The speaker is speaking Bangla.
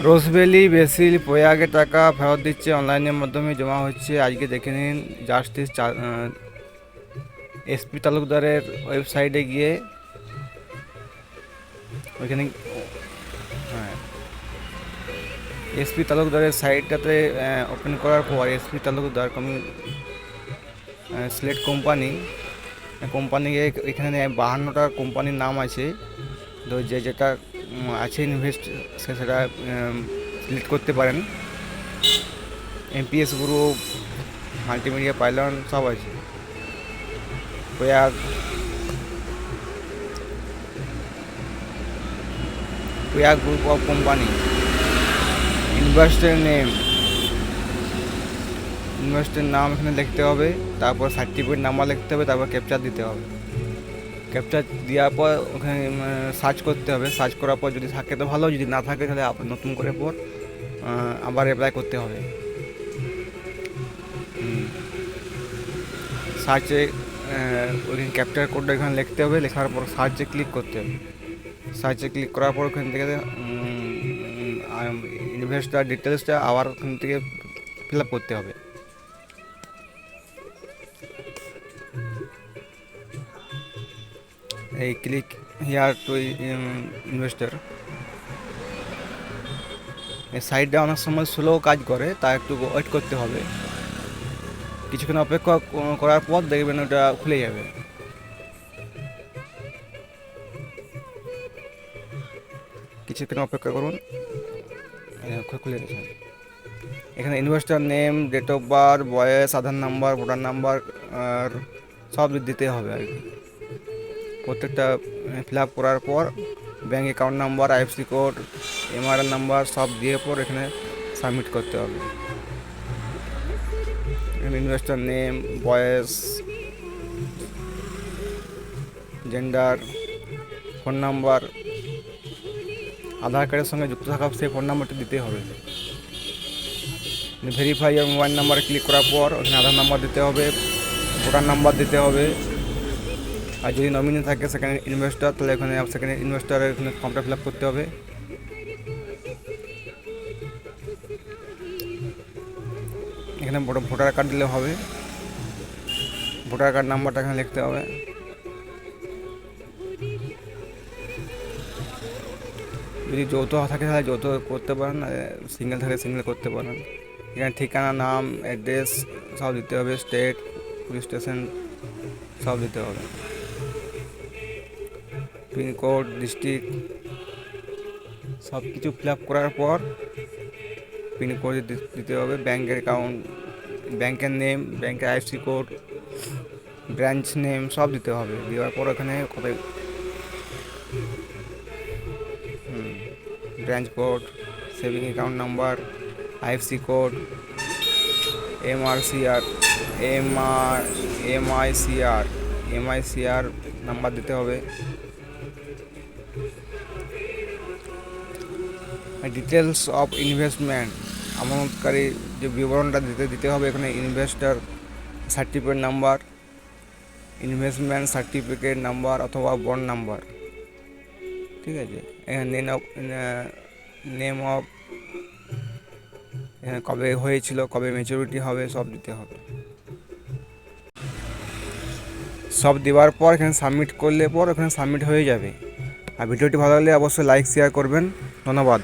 রোজভ্যালি বেসিল প্রয়াগে টাকা ফেরত দিচ্ছে, অনলাইনের মাধ্যমে জমা হচ্ছে। আজকে দেখে নিন জাস্টিস এসপি তালুকদারের ওয়েবসাইটে গিয়ে ওইখানে, হ্যাঁ, এসপি তালুকদারের সাইটটাতে ওপেন করার পর এসপি তালুকদার সিলেক্ট কোম্পানি এখানে 52টা কোম্পানির নাম আছে। তো যেটা আছে ইনভেস্ট সেটা সিলেক্ট করতে পারেন। এমপিএস গ্রুপ, মাল্টিমিডিয়া পাইলন সব আছে। Prayag group of company. ইনভেস্টের নাম এখানে লিখতে হবে, তারপর সার্টিফিকেট নাম্বার লিখতে হবে, তারপর ক্যাপচার দিতে হবে। ক্যাপচার দেওয়ার পর ওখানে সার্চ করতে হবে। সার্চ করার পর যদি থাকে তো ভালো, যদি না থাকে তাহলে নতুন করে পর আবার অ্যাপ্লাই করতে হবে। সার্চে ওইখানে ক্যাপচার কোডটা এখানে লিখতে হবে, লেখার পর সার্চে ক্লিক করতে হবে। সার্চে ক্লিক করার পর ওখান থেকে ইনভেস্টার ডিটেলসটা আবার ওখান থেকে ফিল আপ করতে হবে। এই ক্লিক হিয়ার টু ইনভেস্টার, এই সাইটটা অনেক সময় স্লো কাজ করে, তা একটু ওয়েট করতে হবে। কিছুক্ষণ অপেক্ষা করার পর দেখবেন ওটা খুলে যাবে। কিছুক্ষণ অপেক্ষা করুন, খুলে গেছে। এখানে investor name, date of birth, বয়স, আধার নাম্বার, ভোটার নাম্বার আর সব দিতে হবে আর কি। প্রত্যেকটা ফিল আপ করার পর bank account number, IFC code, MRN number সব দিয়ে পর এখানে সাবমিট করতে হবে। এখানে ইনভেস্টার নেম, বয়স, জেন্ডার, ফোন নাম্বার, আধার কার্ডের সঙ্গে যুক্ত থাকা সেই ফোন নাম্বারটি দিতে হবে। ভেরিফাই মোবাইল নাম্বারে ক্লিক করার পর ওখানে আধার নাম্বার দিতে হবে, ভোটার নাম্বার দিতে হবে। আর যদি নমিনি থাকে সেখানে ইনভেস্টার, তাহলে এখানে সেখানে ইনভেস্টারের এখানে ফর্মটা ফিল আপ করতে হবে। এখানে ভোটার কার্ড দিলে হবে, ভোটার কার্ড নাম্বারটা এখানে লিখতে হবে। যদি যৌথ থাকে তাহলে যৌথ করতে পারেন, সিঙ্গেল থাকে সিঙ্গেল করতে পারেন। এখানে ঠিকানা, নাম, অ্যাড্রেস সব দিতে হবে, স্টেট, পুলিশ স্টেশন সব দিতে হবে, পিনকোড, ডিস্ট্রিক্ট সব কিছু ফিল আপ করার পর পিনকোড দিতে হবে। ব্যাঙ্কের অ্যাকাউন্ট, ব্যাঙ্কের নেম, ব্যাঙ্কের আইএফসি কোড, ব্রাঞ্চ নেম সব দিতে হবে। দেওয়ার পর এখানে কবে branch code, saving account number, IFC code, MICR number দিতে হবে। ডিটেলস অফ ইনভেস্টমেন্ট, আমানতকারী যে বিবরণটা দিতে হবে। এখানে investor certificate number, investment certificate number অথবা বন্ড নাম্বার, ঠিক আছে। এখানে নেম অফ কবে হয়েছিল, কবে ম্যাচুরিটি হবে সব দিতে হবে। সব দেওয়ার পর এখানে সাবমিট করলে পর এখানে সাবমিট হয়ে যাবে। আর ভিডিওটি ভালো লাগলে অবশ্যই লাইক শেয়ার করবেন। ধন্যবাদ।